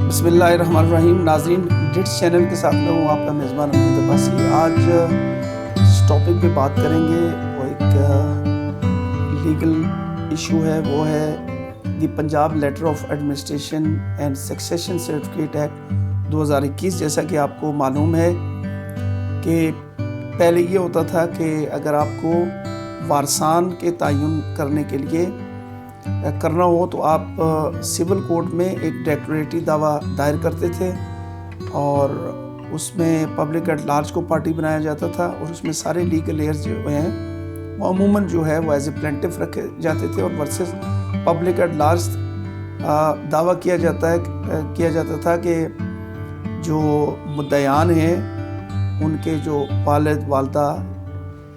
بسم اللہ الرحمن الرحیم. ناظرین، ڈٹس چینل کے ساتھ میں ہوں آپ کا میزبان امجد عباسی. آج جس ٹاپک پہ بات کریں گے وہ ایک لیگل ایشو ہے، وہ ہے the Punjab letter of administration and succession certificate act 2021. جیسا کہ آپ کو معلوم ہے کہ پہلے یہ ہوتا تھا کہ اگر آپ کو وارثان کے تعین کرنے کے لیے کرنا ہو تو آپ سول کورٹ میں ایک ڈیکلریٹری دعویٰ دائر کرتے تھے اور اس میں پبلک ایٹ لارج کو پارٹی بنایا جاتا تھا اور اس میں سارے لیگل ایئرز جو ہیں وہ عموماً جو ہے وہ ایز اے پلینٹف رکھے جاتے تھے اور ورسز پبلک ایٹ لارج دعویٰ کیا جاتا تھا کہ جو مدعیان ہیں ان کے جو والد والدہ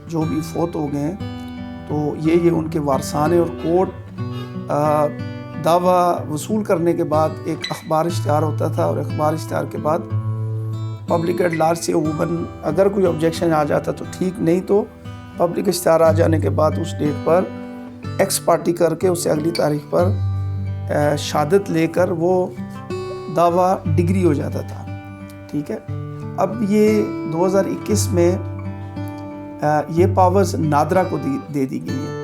جو بھی فوت ہو گئے ہیں تو یہ ان کے وارثان ہیں، اور کورٹ دعویٰ وصول کرنے کے بعد ایک اخبار اشتہار ہوتا تھا اور اخبار اشتہار کے بعد پبلک ایٹ لارج سے عموماً اگر کوئی آبجیکشن آ جاتا تو ٹھیک، نہیں تو پبلک اشتہار آ جانے کے بعد اس ڈیٹ پر ایکس پارٹی کر کے اسے اگلی تاریخ پر شہادت لے کر وہ دعویٰ ڈگری ہو جاتا تھا. ٹھیک ہے، اب یہ 2021 میں یہ پاورز نادرا کو دے دی گئی ہیں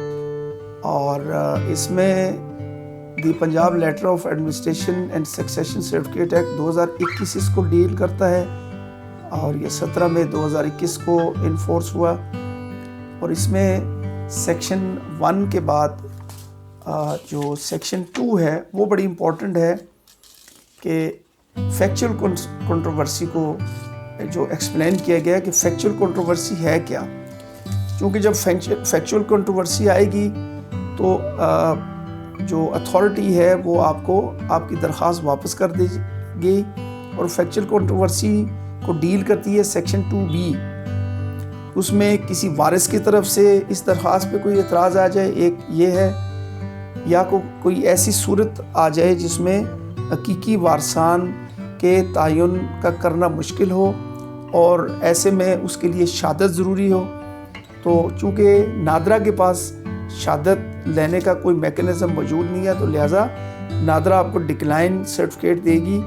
اور اس میں the Punjab letter of administration and succession certificate act 2021 اس کو ڈیل کرتا ہے اور یہ 17 مئی 2021 کو انفورس ہوا. اور اس میں سیکشن 1 کے بعد جو سیکشن 2 ہے وہ بڑی امپورٹنٹ ہے کہ فیکچول کنٹروورسی کو جو ایکسپلین کیا گیا کہ فیکچول کنٹروورسی ہے کیا. چونکہ جب فیکچول کنٹروورسی آئے گی تو جو اتھارٹی ہے وہ آپ کو آپ کی درخواست واپس کر دے گی اور فیکچول کنٹروورسی کو ڈیل کرتی ہے سیکشن 2B. اس میں کسی وارث کی طرف سے اس درخواست پہ کوئی اعتراض آ جائے، ایک یہ ہے، یا کوئی ایسی صورت آ جائے جس میں حقیقی وارثان کے تعین کا کرنا مشکل ہو اور ایسے میں اس کے لیے شہادت ضروری ہو. تو چونکہ نادرا کے پاس شہادت لینے کا کوئی میکینزم موجود نہیں ہے تو لہٰذا نادرا آپ کو ڈکلائن سرٹیفکیٹ دے گی،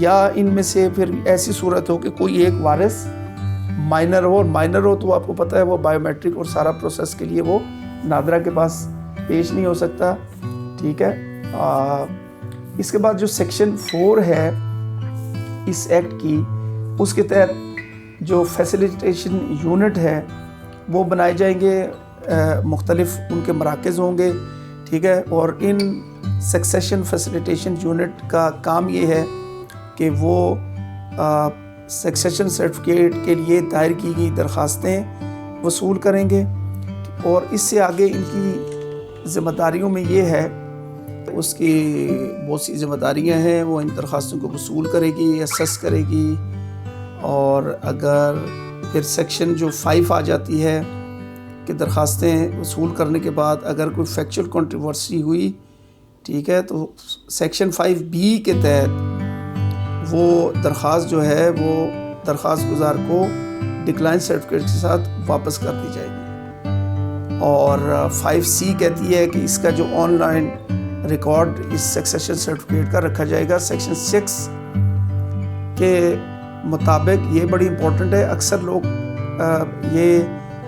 یا ان میں سے پھر ایسی صورت ہو کہ کوئی ایک وارث مائنر ہو تو آپ کو پتہ ہے وہ بائیو میٹرک اور سارا پروسیس کے لیے وہ نادرا کے پاس پیش نہیں ہو سکتا. ٹھیک ہے، اس کے بعد جو سیکشن 4 ہے اس ایکٹ کی، اس کے تحت جو فیسیلیٹیشن یونٹ ہے وہ بنائے جائیں گے، مختلف ان کے مراکز ہوں گے. ٹھیک ہے، اور ان سکسیشن فیسیلیٹیشن یونٹ کا کام یہ ہے کہ وہ سکسیشن سرٹیفکیٹ کے لیے دائر کی گئی درخواستیں وصول کریں گے. اور اس سے آگے ان کی ذمہ داریوں میں یہ ہے، اس کی بہت سی ذمہ داریاں ہیں، وہ ان درخواستوں کو وصول کرے گی، اسیس کرے گی. اور اگر پھر سیکشن جو 5 آ جاتی ہے کہ درخواستیں وصول کرنے کے بعد اگر کوئی فیکچول کنٹروورسی ہوئی، ٹھیک ہے، تو سیکشن 5B کے تحت وہ درخواست جو ہے وہ درخواست گزار کو ڈکلائن سرٹیفکیٹ کے ساتھ واپس کر دی جائے گی. اور 5C کہتی ہے کہ اس کا جو آن لائن ریکارڈ اس سکسیشن سرٹیفکیٹ کا رکھا جائے گا. سیکشن 6 کے مطابق یہ بڑی امپورٹنٹ ہے، اکثر لوگ یہ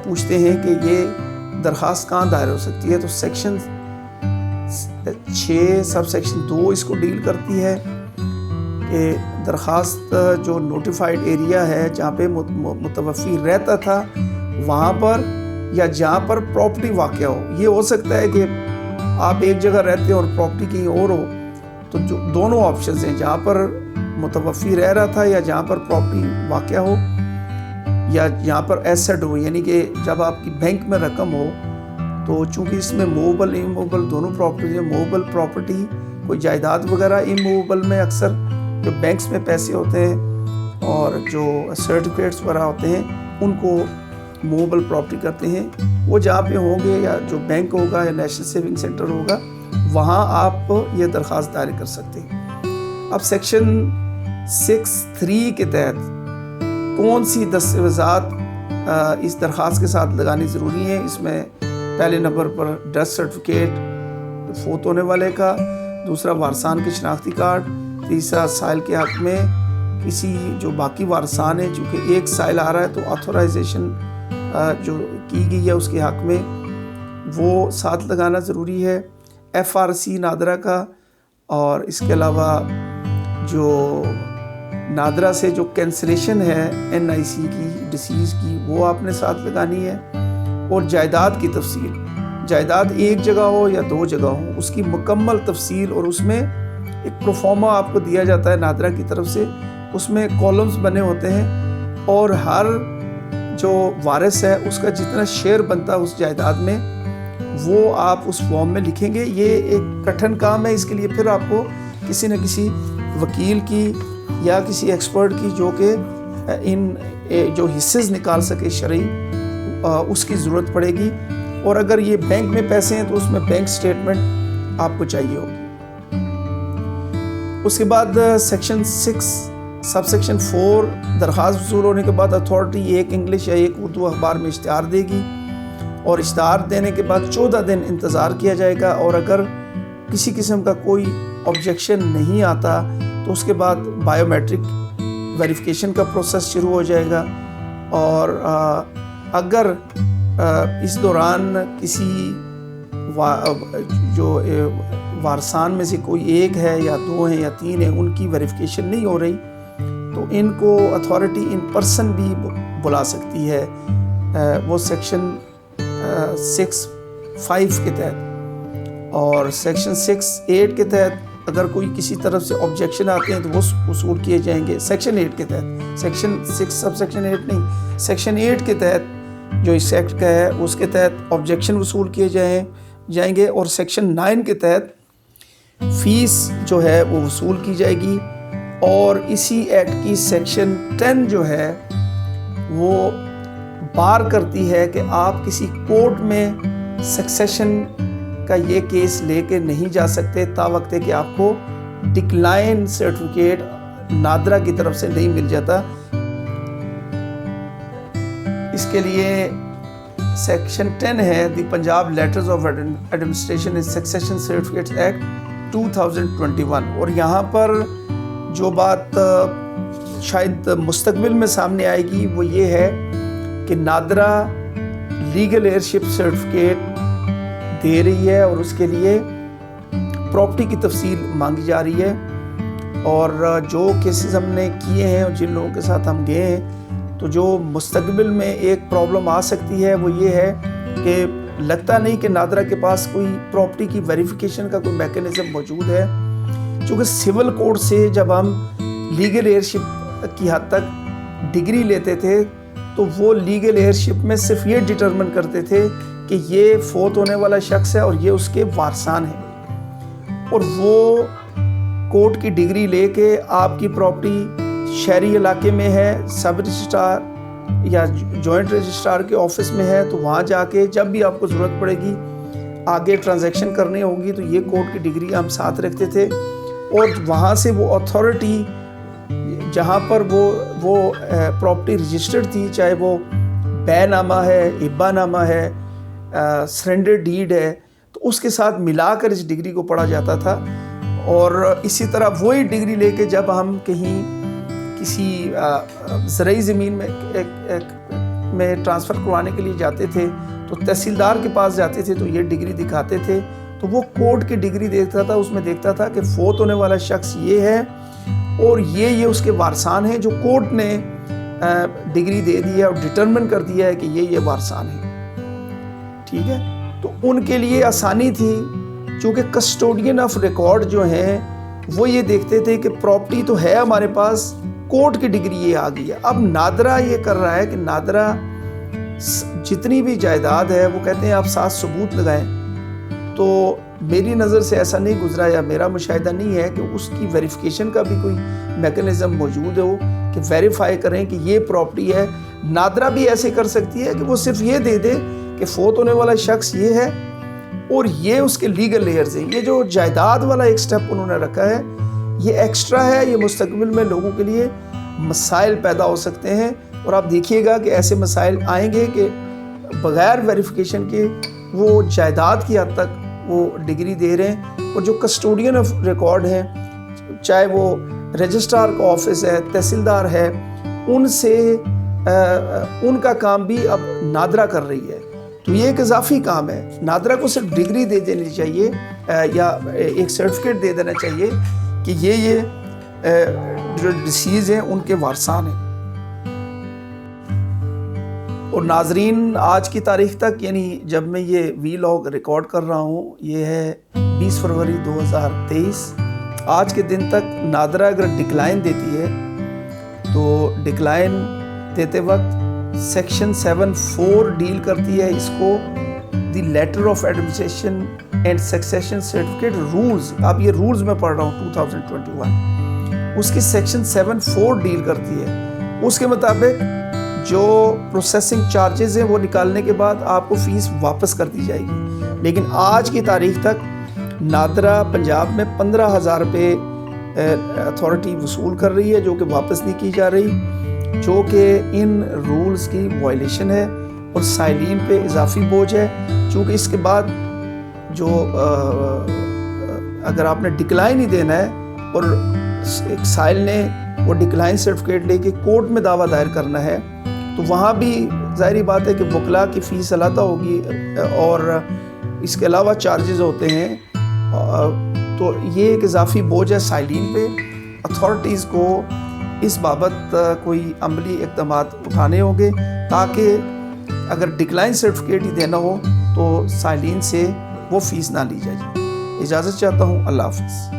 پوچھتے ہیں کہ یہ درخواست کہاں دائر ہو سکتی ہے، تو سیکشن 6 سب سیکشن 2 اس کو ڈیل کرتی ہے کہ درخواست جو نوٹیفائڈ ایریا ہے جہاں پہ متوفی رہتا تھا وہاں پر یا جہاں پر پراپرٹی واقع ہو. یہ ہو سکتا ہے کہ آپ ایک جگہ رہتے ہیں اور پراپرٹی کہیں اور ہو، تو جو دونوں آپشنز ہیں، جہاں پر متوفی رہ رہا تھا یا جہاں پر پراپرٹی واقع ہو یا جہاں پر ایسٹ ہو، یعنی کہ جب آپ کی بینک میں رقم ہو تو چونکہ اس میں موویبل اموویبل دونوں پراپرٹیز ہیں. موویبل پراپرٹی کوئی جائیداد وغیرہ، اموویبل میں اکثر جو بینکس میں پیسے ہوتے ہیں اور جو سرٹیفکیٹس وغیرہ ہوتے ہیں ان کو موویبل پراپرٹی کرتے ہیں. وہ جہاں پہ ہوں گے یا جو بینک ہوگا یا نیشنل سیونگ سینٹر ہوگا وہاں آپ یہ درخواست دائر کر سکتے ہیں. اب سیکشن 6(3) کے تحت کون سی دستاویزات اس درخواست کے ساتھ لگانی ضروری ہیں. اس میں پہلے نمبر پر ڈیتھ سرٹیفکیٹ فوت ہونے والے کا، دوسرا وارثان کی شناختی کارڈ، تیسرا سائل کے حق میں کسی جو باقی وارثان ہیں، چونکہ ایک سائل آ رہا ہے تو آتھورائزیشن جو کی گئی ہے اس کے حق میں وہ ساتھ لگانا ضروری ہے، FRC نادرا کا، اور اس کے علاوہ جو نادرا سے جو کینسلیشن ہے NIC کی ڈسیز کی وہ آپ نے ساتھ لگانی ہے، اور جائیداد کی تفصیل، جائیداد ایک جگہ ہو یا 2 جگہ ہو اس کی مکمل تفصیل، اور اس میں ایک پروفارما آپ کو دیا جاتا ہے نادرا کی طرف سے، اس میں کالمز بنے ہوتے ہیں اور ہر جو وارث ہے اس کا جتنا شیئر بنتا ہے اس جائیداد میں وہ آپ اس فارم میں لکھیں گے۔ یہ ایک کٹھن کام ہے، اس کے لیے پھر آپ کو کسی نہ کسی وکیل کی یا کسی ایکسپرٹ کی جو کہ ان جو حصص نکال سکے شرعی، اس کی ضرورت پڑے گی، اور اگر یہ بینک میں پیسے ہیں تو اس میں بینک سٹیٹمنٹ آپ کو چاہیے ہوگی۔ اس کے بعد سیکشن 6 سب سیکشن 4 درخواست وصول ہونے کے بعد اتھارٹی ایک انگلش یا ایک اردو اخبار میں اشتہار دے گی، اور اشتہار دینے کے بعد 14 دن انتظار کیا جائے گا، اور اگر کسی قسم کا کوئی آبجیکشن نہیں آتا تو اس کے بعد بائیو میٹرک ویریفیکیشن کا پروسیس شروع ہو جائے گا، اور اگر اس دوران کسی جو وارثان میں سے کوئی ایک ہے یا 2 ہیں یا 3 ہیں ان کی ویریفیکیشن نہیں ہو رہی تو ان کو اتھارٹی ان پرسن بھی بلا سکتی ہے، وہ سیکشن 6(5) کے تحت، اور سیکشن 6(8) کے تحت اگر کوئی کسی طرف سے آبجیکشن آتے ہیں تو وہ وصول کیے جائیں گے۔ سیکشن 8 کے تحت، سیکشن 6 سب سیکشن 8 نہیں، سیکشن 8 کے تحت جو اس ایکٹ کا ہے اس کے تحت آبجیکشن وصول کیے جائیں گے، اور سیکشن 9 کے تحت فیس جو ہے وہ وصول کی جائے گی، اور اسی ایکٹ کی سیکشن 10 جو ہے وہ بار کرتی ہے کہ آپ کسی کورٹ میں سکسیشن کا یہ کیس لے کے نہیں جا سکتے تا وقت ہے کہ آپ کو ڈکلائن سرٹیفکیٹ نادرا کی طرف سے نہیں مل جاتا۔ اس کے لیے سیکشن 10 ہے the Punjab letters of administration in succession certificates act 2021، اور یہاں پر جو بات شاید مستقبل میں سامنے آئے گی وہ یہ ہے کہ نادرا لیگل ایئرشپ سرٹیفکیٹ دے رہی ہے، اور اس کے لیے پراپرٹی کی تفصیل مانگی جا رہی ہے، اور جو کیسز ہم نے کیے ہیں اور جن لوگوں کے ساتھ ہم گئے ہیں تو جو مستقبل میں ایک پرابلم آ سکتی ہے وہ یہ ہے کہ لگتا نہیں کہ نادرا کے پاس کوئی پراپرٹی کی ویریفیکیشن کا کوئی میکینزم موجود ہے، چونکہ سول کوڈ سے جب ہم لیگل ایئرشپ کی حد تک ڈگری لیتے تھے تو وہ لیگل ایئرشپ میں صرف یہ ڈٹرمن کرتے تھے کہ یہ فوت ہونے والا شخص ہے اور یہ اس کے وارثان ہیں، اور وہ کورٹ کی ڈگری لے کے آپ کی پراپرٹی شہری علاقے میں ہے، سب رجسٹرار یا جوائنٹ رجسٹرار کے آفس میں ہے، تو وہاں جا کے جب بھی آپ کو ضرورت پڑے گی آگے ٹرانزیکشن کرنی ہوگی تو یہ کورٹ کی ڈگری ہم ساتھ رکھتے تھے، اور وہاں سے وہ اتھارٹی جہاں پر وہ پراپرٹی رجسٹرڈ تھی، چاہے وہ بے نامہ ہے، ابا نامہ ہے، سرنڈر ڈیڈ ہے، تو اس کے ساتھ ملا کر اس ڈگری کو پڑھا جاتا تھا، اور اسی طرح وہی ڈگری لے کے جب ہم کہیں کسی زرعی زمین میں ٹرانسفر کروانے کے لیے جاتے تھے تو تحصیلدار کے پاس جاتے تھے تو یہ ڈگری دکھاتے تھے، تو وہ کورٹ کی ڈگری دیکھتا تھا، اس میں دیکھتا تھا کہ فوت ہونے والا شخص یہ ہے اور یہ اس کے وارثان ہیں، جو کورٹ نے ڈگری دے دی ہے اور ڈٹرمن کر دیا ہے کہ یہ وارثان ہیں، ٹھیک ہے۔ تو ان کے لیے آسانی تھی، چونکہ کسٹوڈین آف ریکارڈ جو ہیں وہ یہ دیکھتے تھے کہ پراپرٹی تو ہے ہمارے پاس، کورٹ کی ڈگری یہ آ گئی ہے۔ اب نادرا یہ کر رہا ہے کہ نادرا جتنی بھی جائیداد ہے وہ کہتے ہیں آپ 7 ثبوت لگائیں، تو میری نظر سے ایسا نہیں گزرا یا میرا مشاہدہ نہیں ہے کہ اس کی ویریفیکیشن کا بھی کوئی میکینزم موجود ہو کہ ویریفائی کریں کہ یہ پراپرٹی ہے۔ نادرا بھی ایسے کر سکتی ہے کہ وہ صرف یہ دے دے کہ فوت ہونے والا شخص یہ ہے اور یہ اس کے لیگل لیئرز ہیں۔ یہ جو جائیداد والا ایک سٹیپ انہوں نے رکھا ہے یہ ایکسٹرا ہے، یہ مستقبل میں لوگوں کے لیے مسائل پیدا ہو سکتے ہیں، اور آپ دیکھیے گا کہ ایسے مسائل آئیں گے کہ بغیر ویریفیکیشن کے وہ جائیداد کی حد تک وہ ڈگری دے رہے ہیں، اور جو کسٹوڈین آف ریکارڈ ہیں چاہے وہ رجسٹرار کا آفس ہے، تحصیلدار ہے، ان سے ان کا کام بھی اب نادرا کر رہی ہے. تو یہ ایک اضافی کام ہے. نادرا کو صرف ڈگری دے دینی چاہیے یا ایک سرٹیفکیٹ دے دینا چاہیے کہ یہ جو ڈسیز ہیں ان کے وارثان ہیں. اور ناظرین، آج کی تاریخ تک، یعنی جب میں یہ ویلاگ ریکارڈ کر رہا ہوں، یہ ہے 20 فروری 2023، آج کے دن تک نادرا اگر ڈکلائن دیتی ہے تو ڈکلائن دیتے وقت سیکشن 7(4) ڈیل کرتی ہے اس کو، the letter of administration and succession certificate rules. اب یہ رولز میں پڑھ رہا ہوں 2021، اس کی سیکشن 7(4) ڈیل کرتی ہے. اس کے مطابق جو پروسیسنگ چارجز ہیں وہ نکالنے کے بعد آپ کو فیس واپس کر دی جائے گی. لیکن آج کی تاریخ تک نادرا پنجاب میں 15,000 روپے اتھارٹی وصول کر رہی ہے، جو کہ واپس نہیں کی جا رہی، جو کہ ان رولز کی وائلیشن ہے اور سائلین پہ اضافی بوجھ ہے. چونکہ اس کے بعد جو اگر آپ نے ڈکلائن ہی دینا ہے اور ایک سائل نے وہ ڈکلائن سرٹیفکیٹ لے کے کورٹ میں دعویٰ دائر کرنا ہے، تو وہاں بھی ظاہری بات ہے کہ وکلا کی فیس علیحدہ ہوگی اور اس کے علاوہ چارجز ہوتے ہیں. تو یہ ایک اضافی بوجھ ہے سائلین پہ. اتھارٹیز کو اس بابت کوئی عملی اقدامات اٹھانے ہوں گے تاکہ اگر ڈکلائن سرٹیفکیٹ ہی دینا ہو تو سائلین سے وہ فیس نہ لی جائے. اجازت چاہتا ہوں. اللہ حافظ.